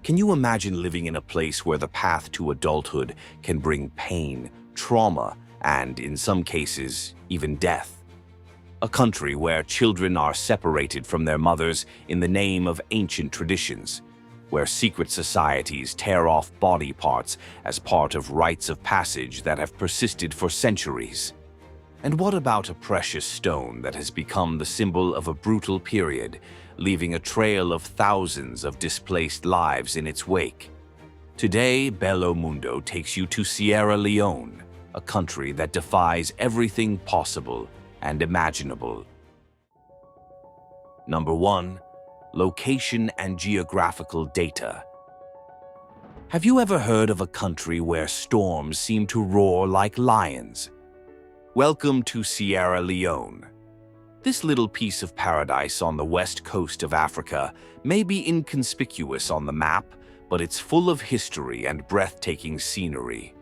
Can you imagine living in a place where the path to adulthood can bring pain, trauma, and, in some cases, even death? A country where children are separated from their mothers in the name of ancient traditions, where secret societies tear off body parts as part of rites of passage that have persisted for centuries. And what about a precious stone that has become the symbol of a brutal period, leaving a trail of thousands of displaced lives in its wake? Today, Bello Mundo takes you to Sierra Leone, a country that defies everything possible and imaginable. Number 1. Location and geographical data. Have you ever heard of a country where storms seem to roar like lions? Welcome to Sierra Leone. This little piece of paradise on the west coast of Africa may be inconspicuous on the map, but it's full of history and breathtaking scenery.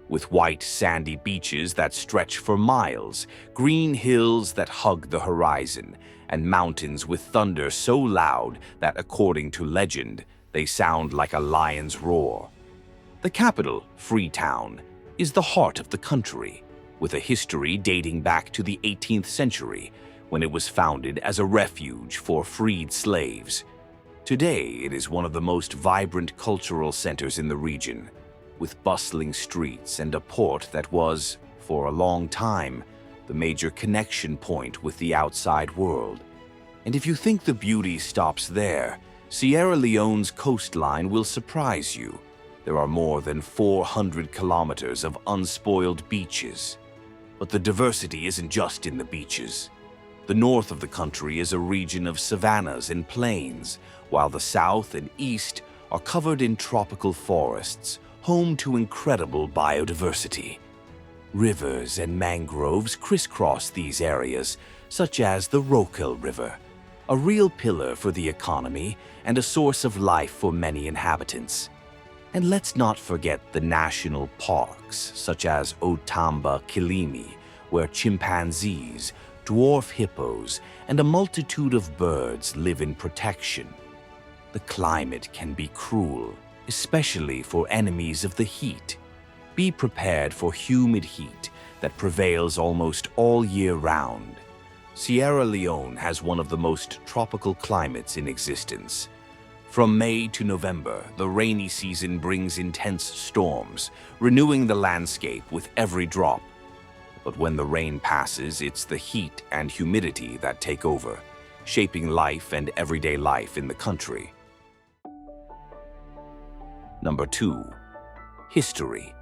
With white sandy beaches that stretch for miles, green hills that hug the horizon, and mountains with thunder so loud that, according to legend, they sound like a lion's roar. The capital, Freetown, is the heart of the country, with a history dating back to the 18th century, when it was founded as a refuge for freed slaves. Today, it is one of the most vibrant cultural centers in the region, with bustling streets and a port that was, for a long time, the major connection point with the outside world. And if you think the beauty stops there, Sierra Leone's coastline will surprise you. There are more than 400 kilometers of unspoiled beaches. But the diversity isn't just in the beaches. The north of the country is a region of savannas and plains, while the south and east are covered in tropical forests, home to incredible biodiversity. Rivers and mangroves crisscross these areas, such as the Rokel River, a real pillar for the economy and a source of life for many inhabitants. And let's not forget the national parks, such as Otamba Kilimi, where chimpanzees, dwarf hippos, and a multitude of birds live in protection. The climate can be cruel, especially for enemies of the heat. Be prepared for humid heat that prevails almost all year round. Sierra Leone has one of the most tropical climates in existence. From May to November, the rainy season brings intense storms, renewing the landscape with every drop. But when the rain passes, it's the heat and humidity that take over, shaping life and everyday life in the country. Number 2. History.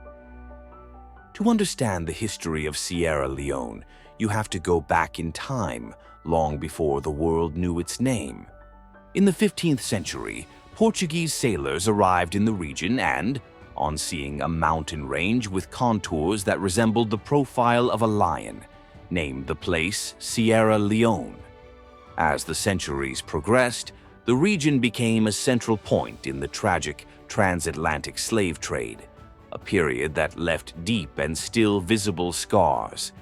To understand the history of Sierra Leone, you have to go back in time, long before the world knew its name. In the 15th century, Portuguese sailors arrived in the region and, on seeing a mountain range with contours that resembled the profile of a lion, named the place Sierra Leone. As the centuries progressed, the region became a central point in the tragic transatlantic slave trade, a period that left deep and still visible scars.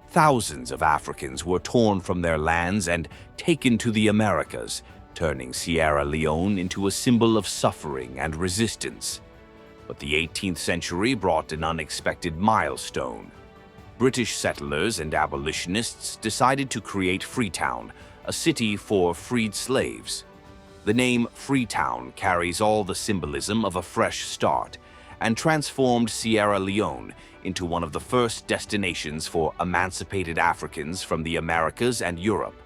Thousands of Africans were torn from their lands and taken to the Americas, turning Sierra Leone into a symbol of suffering and resistance. But the 18th century brought an unexpected milestone. British settlers and abolitionists decided to create Freetown, a city for freed slaves. The name Freetown carries all the symbolism of a fresh start and transformed Sierra Leone into one of the first destinations for emancipated Africans from the Americas and Europe.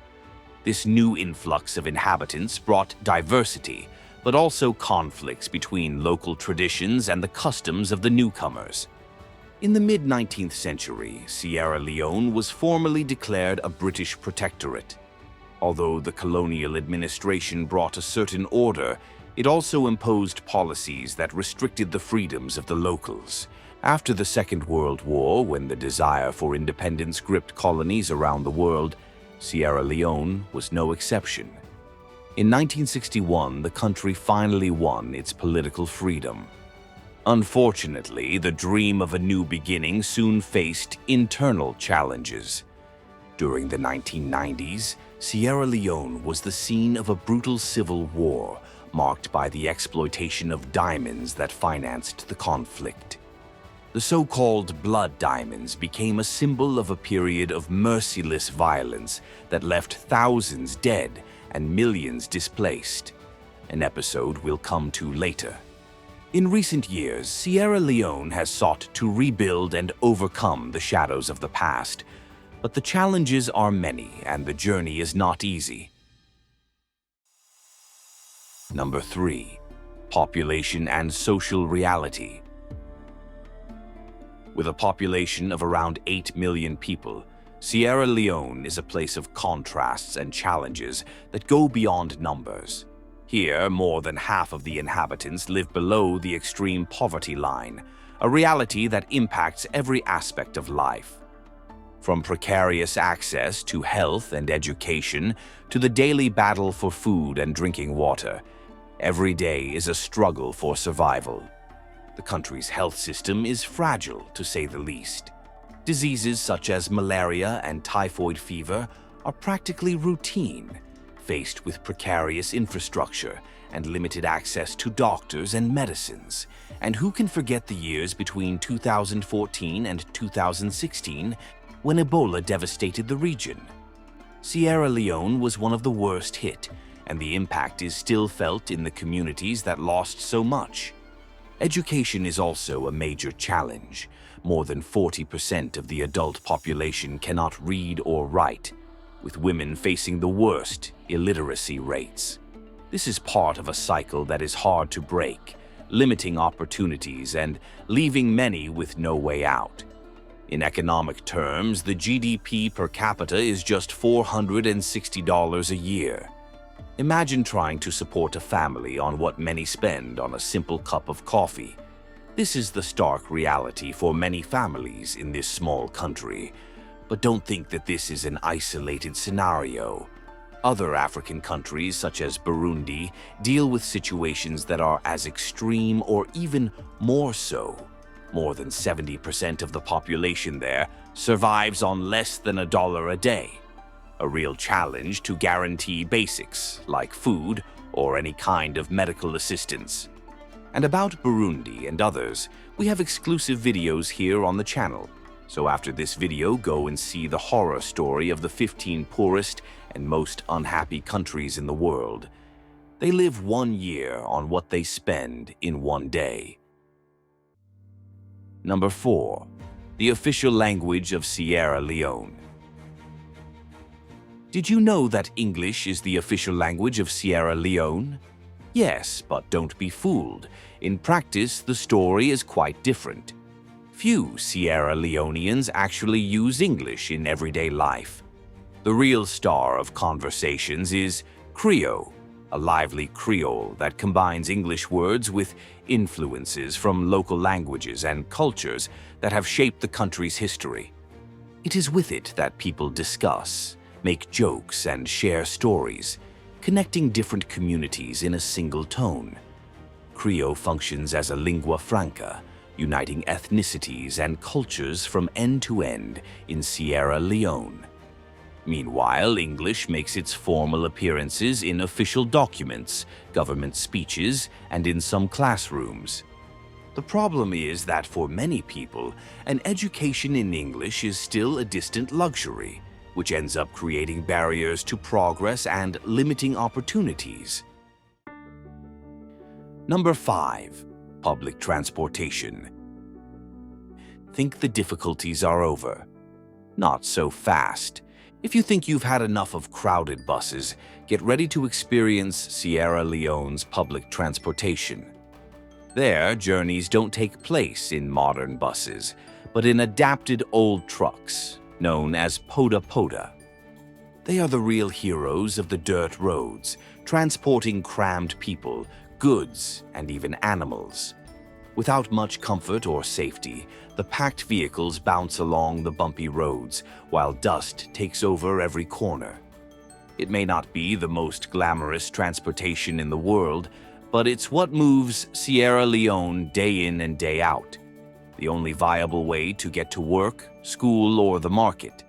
This new influx of inhabitants brought diversity, but also conflicts between local traditions and the customs of the newcomers. In the mid-19th century, Sierra Leone was formally declared a British protectorate. Although the colonial administration brought a certain order, it also imposed policies that restricted the freedoms of the locals. After the Second World War, when the desire for independence gripped colonies around the world, Sierra Leone was no exception. In 1961, the country finally won its political freedom. Unfortunately, the dream of a new beginning soon faced internal challenges. During the 1990s, Sierra Leone was the scene of a brutal civil war, marked by the exploitation of diamonds that financed the conflict. The so-called blood diamonds became a symbol of a period of merciless violence that left thousands dead and millions displaced, an episode we'll come to later. In recent years, Sierra Leone has sought to rebuild and overcome the shadows of the past, but the challenges are many and the journey is not easy. Number 3. Population and social reality. With a population of around 8 million people, Sierra Leone is a place of contrasts and challenges that go beyond numbers. Here, more than half of the inhabitants live below the extreme poverty line, a reality that impacts every aspect of life. From precarious access to health and education to the daily battle for food and drinking water, every day is a struggle for survival. The country's health system is fragile, to say the least. Diseases such as malaria and typhoid fever are practically routine, faced with precarious infrastructure and limited access to doctors and medicines. And who can forget the years between 2014 and 2016 when Ebola devastated the region? Sierra Leone was one of the worst hit, and the impact is still felt in the communities that lost so much. Education is also a major challenge. More than 40% of the adult population cannot read or write, with women facing the worst illiteracy rates. This is part of a cycle that is hard to break, limiting opportunities and leaving many with no way out. In economic terms, the GDP per capita is just $460 a year. Imagine trying to support a family on what many spend on a simple cup of coffee. This is the stark reality for many families in this small country. But don't think that this is an isolated scenario. Other African countries, such as Burundi, deal with situations that are as extreme or even more so. More than 70% of the population there survives on less than $1 a day. A real challenge to guarantee basics, like food or any kind of medical assistance. And about Burundi and others, we have exclusive videos here on the channel. So after this video, go and see the horror story of the 15 poorest and most unhappy countries in the world. They live 1 year on what they spend in 1 day. Number 4. The official language of Sierra Leone. Did you know that English is the official language of Sierra Leone? Yes, but don't be fooled. In practice, the story is quite different. Few Sierra Leoneans actually use English in everyday life. The real star of conversations is Creole, a lively Creole that combines English words with influences from local languages and cultures that have shaped the country's history. It is with it that people discuss, make jokes, and share stories, connecting different communities in a single tone. Creole functions as a lingua franca, uniting ethnicities and cultures from end to end in Sierra Leone. Meanwhile, English makes its formal appearances in official documents, government speeches, and in some classrooms. The problem is that for many people, an education in English is still a distant luxury, which ends up creating barriers to progress and limiting opportunities. Number 5. Public transportation. Think the difficulties are over. Not so fast. If you think you've had enough of crowded buses, get ready to experience Sierra Leone's public transportation. There, journeys don't take place in modern buses, but in adapted old trucks, known as poda poda. They are the real heroes of the dirt roads, transporting crammed people, goods, and even animals. Without much comfort or safety, the packed vehicles bounce along the bumpy roads while dust takes over every corner. It may not be the most glamorous transportation in the world, but it's what moves Sierra Leone day in and day out, the only viable way to get to work, school, or the market.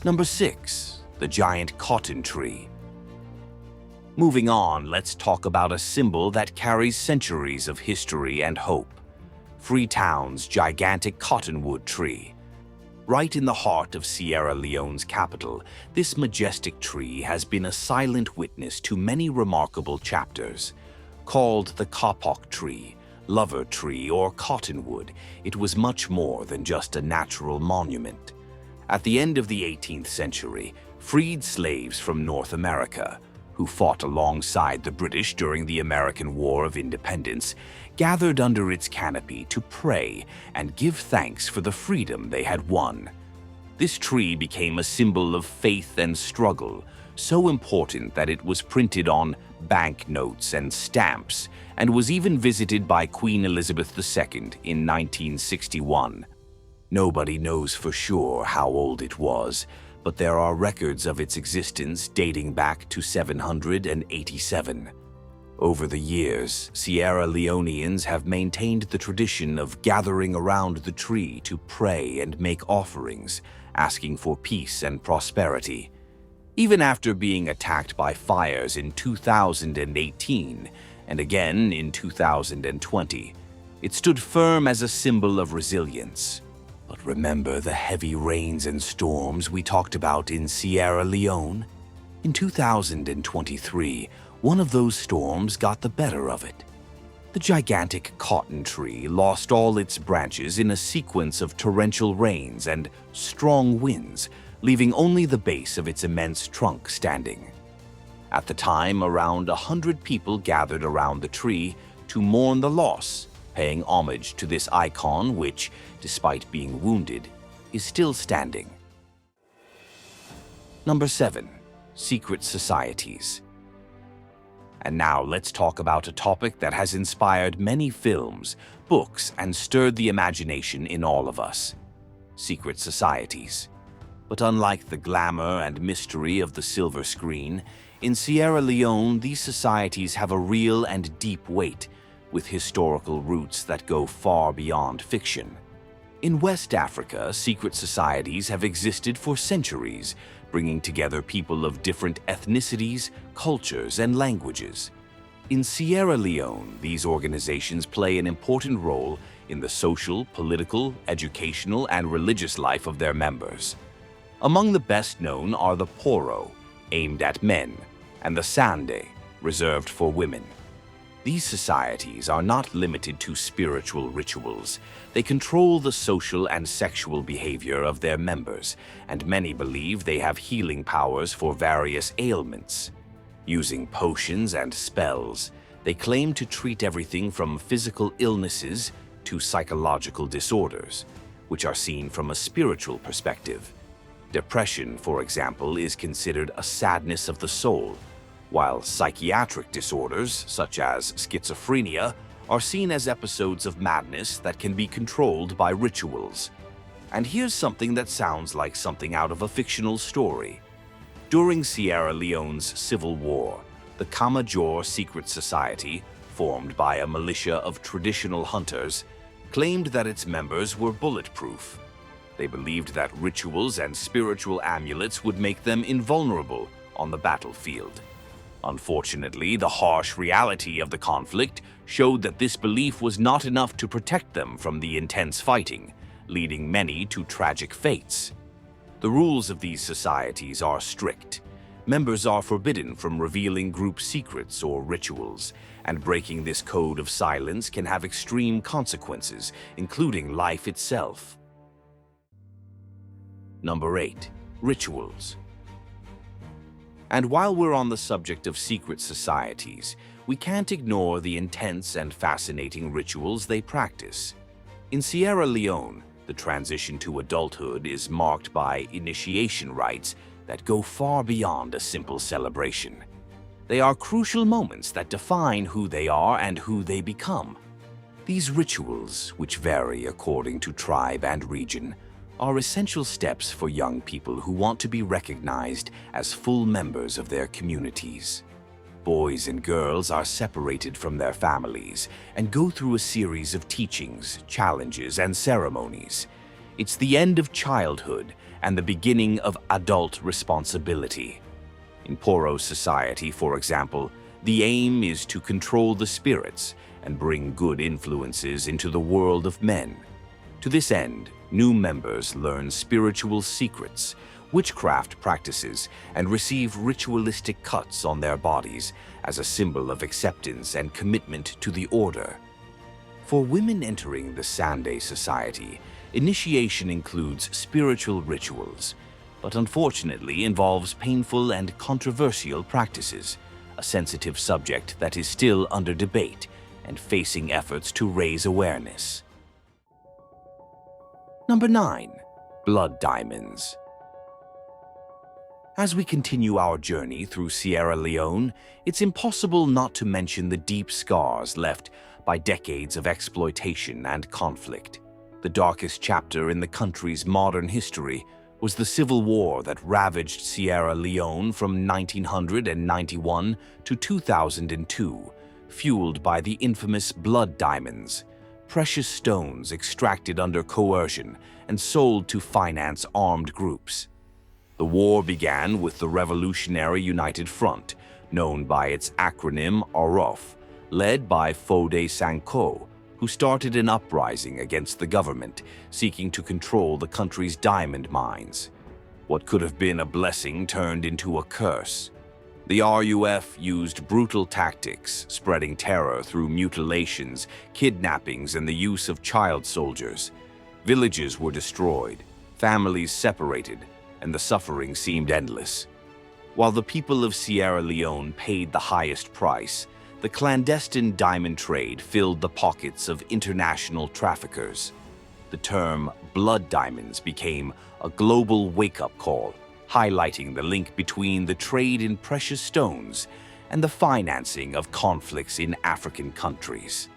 Number 6. The giant cotton tree. Moving on, let's talk about a symbol that carries centuries of history and hope. Freetown's gigantic cottonwood tree. Right in the heart of Sierra Leone's capital, this majestic tree has been a silent witness to many remarkable chapters. Called the kapok tree, lover tree, or cottonwood, it was much more than just a natural monument. At the end of the 18th century, freed slaves from North America, who fought alongside the British during the American War of Independence, gathered under its canopy to pray and give thanks for the freedom they had won. This tree became a symbol of faith and struggle, so important that it was printed on banknotes and stamps, and was even visited by Queen Elizabeth II in 1961. Nobody knows for sure how old it was, but there are records of its existence dating back to 787. Over the years, Sierra Leoneans have maintained the tradition of gathering around the tree to pray and make offerings, asking for peace and prosperity. Even after being attacked by fires in 2018 and again in 2020, it stood firm as a symbol of resilience. But remember the heavy rains and storms we talked about in Sierra Leone? In 2023, one of those storms got the better of it. The gigantic cotton tree lost all its branches in a sequence of torrential rains and strong winds, leaving only the base of its immense trunk standing. At the time, around 100 people gathered around the tree to mourn the loss, paying homage to this icon which, despite being wounded, is still standing. Number 7. Secret societies. And now let's talk about a topic that has inspired many films, books, and stirred the imagination in all of us. Secret societies. But unlike the glamour and mystery of the silver screen, in Sierra Leone these societies have a real and deep weight, with historical roots that go far beyond fiction. In West Africa, secret societies have existed for centuries, bringing together people of different ethnicities, cultures, and languages. In Sierra Leone, these organizations play an important role in the social, political, educational, and religious life of their members. Among the best known are the Poro, aimed at men, and the Sande, reserved for women. These societies are not limited to spiritual rituals. They control the social and sexual behavior of their members, and many believe they have healing powers for various ailments. Using potions and spells, they claim to treat everything from physical illnesses to psychological disorders, which are seen from a spiritual perspective. Depression, for example, is considered a sadness of the soul, while psychiatric disorders, such as schizophrenia, are seen as episodes of madness that can be controlled by rituals. And here's something that sounds like something out of a fictional story. During Sierra Leone's civil war, the Kamajor secret society, formed by a militia of traditional hunters, claimed that its members were bulletproof. They believed that rituals and spiritual amulets would make them invulnerable on the battlefield. Unfortunately, the harsh reality of the conflict showed that this belief was not enough to protect them from the intense fighting, leading many to tragic fates. The rules of these societies are strict. Members are forbidden from revealing group secrets or rituals, and breaking this code of silence can have extreme consequences, including life itself. Number 8. Rituals. And while we're on the subject of secret societies, we can't ignore the intense and fascinating rituals they practice. In Sierra Leone, the transition to adulthood is marked by initiation rites that go far beyond a simple celebration. They are crucial moments that define who they are and who they become. These rituals, which vary according to tribe and region, are essential steps for young people who want to be recognized as full members of their communities. Boys and girls are separated from their families and go through a series of teachings, challenges, and ceremonies. It's the end of childhood and the beginning of adult responsibility. In Poro society, for example, the aim is to control the spirits and bring good influences into the world of men. To this end, new members learn spiritual secrets, witchcraft practices, and receive ritualistic cuts on their bodies as a symbol of acceptance and commitment to the order. For women entering the Sande society, initiation includes spiritual rituals, but unfortunately involves painful and controversial practices, a sensitive subject that is still under debate and facing efforts to raise awareness. Number 9. Blood diamonds. As we continue our journey through Sierra Leone, it's impossible not to mention the deep scars left by decades of exploitation and conflict. The darkest chapter in the country's modern history was the civil war that ravaged Sierra Leone from 1991 to 2002, fueled by the infamous blood diamonds, precious stones extracted under coercion and sold to finance armed groups. The war began with the Revolutionary United Front, known by its acronym AROF, led by Fode Sanko, who started an uprising against the government, seeking to control the country's diamond mines. What could have been a blessing turned into a curse. The RUF used brutal tactics, spreading terror through mutilations, kidnappings, and the use of child soldiers. Villages were destroyed, families separated, and the suffering seemed endless. While the people of Sierra Leone paid the highest price, the clandestine diamond trade filled the pockets of international traffickers. The term blood diamonds became a global wake-up call, highlighting the link between the trade in precious stones and the financing of conflicts in African countries.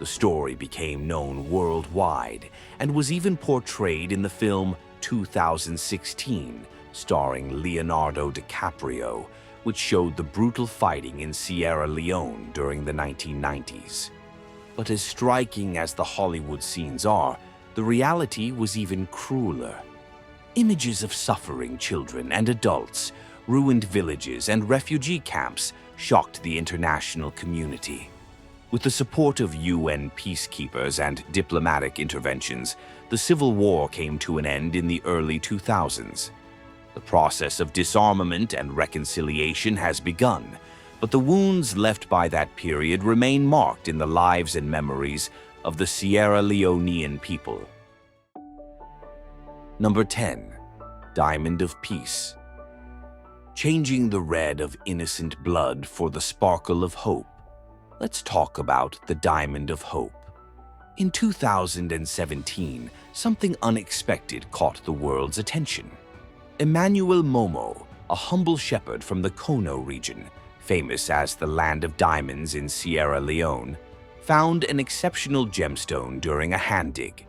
The story became known worldwide and was even portrayed in the film 2016, starring Leonardo DiCaprio, which showed the brutal fighting in Sierra Leone during the 1990s. But as striking as the Hollywood scenes are, the reality was even crueler. Images of suffering children and adults, ruined villages, and refugee camps shocked the international community. With the support of UN peacekeepers and diplomatic interventions, the civil war came to an end in the early 2000s. The process of disarmament and reconciliation has begun, but the wounds left by that period remain marked in the lives and memories of the Sierra Leonean people. Number 10. Diamond of Peace. Changing the red of innocent blood for the sparkle of hope. Let's talk about the Diamond of Hope. In 2017, something unexpected caught the world's attention. Emmanuel Momo, a humble shepherd from the Kono region, famous as the Land of Diamonds in Sierra Leone, found an exceptional gemstone during a hand dig.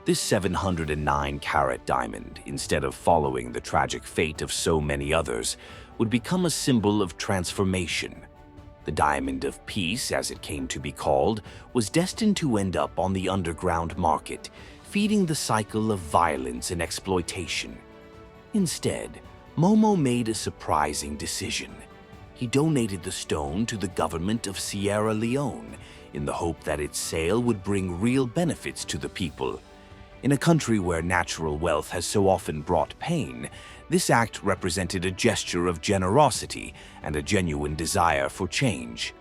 This 709-carat diamond, instead of following the tragic fate of so many others, would become a symbol of transformation. The Diamond of Peace, as it came to be called, was destined to end up on the underground market, feeding the cycle of violence and exploitation. Instead, Momo made a surprising decision. He donated the stone to the government of Sierra Leone in the hope that its sale would bring real benefits to the people. In a country where natural wealth has so often brought pain, this act represented a gesture of generosity and a genuine desire for change.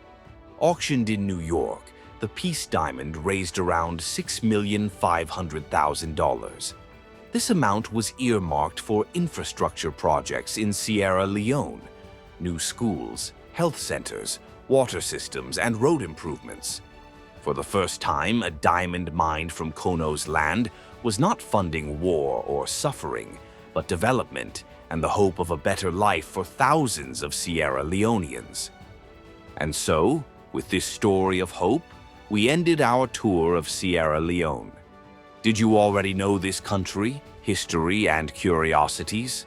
Auctioned in New York, the Peace Diamond raised around $6,500,000. This amount was earmarked for infrastructure projects in Sierra Leone, new schools, health centers, water systems, and road improvements. For the first time, a diamond mined from Kono's land was not funding war or suffering, but development and the hope of a better life for thousands of Sierra Leoneans. And so, with this story of hope, we ended our tour of Sierra Leone. Did you already know this country, history, and curiosities?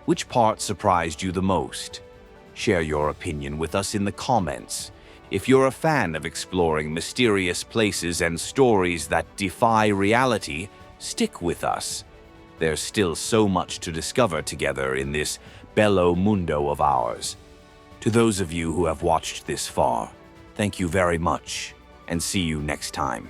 Which part surprised you the most? Share your opinion with us in the comments. If you're a fan of exploring mysterious places and stories that defy reality, stick with us. There's still so much to discover together in this Bello Mundo of ours. To those of you who have watched this far, thank you very much, and see you next time.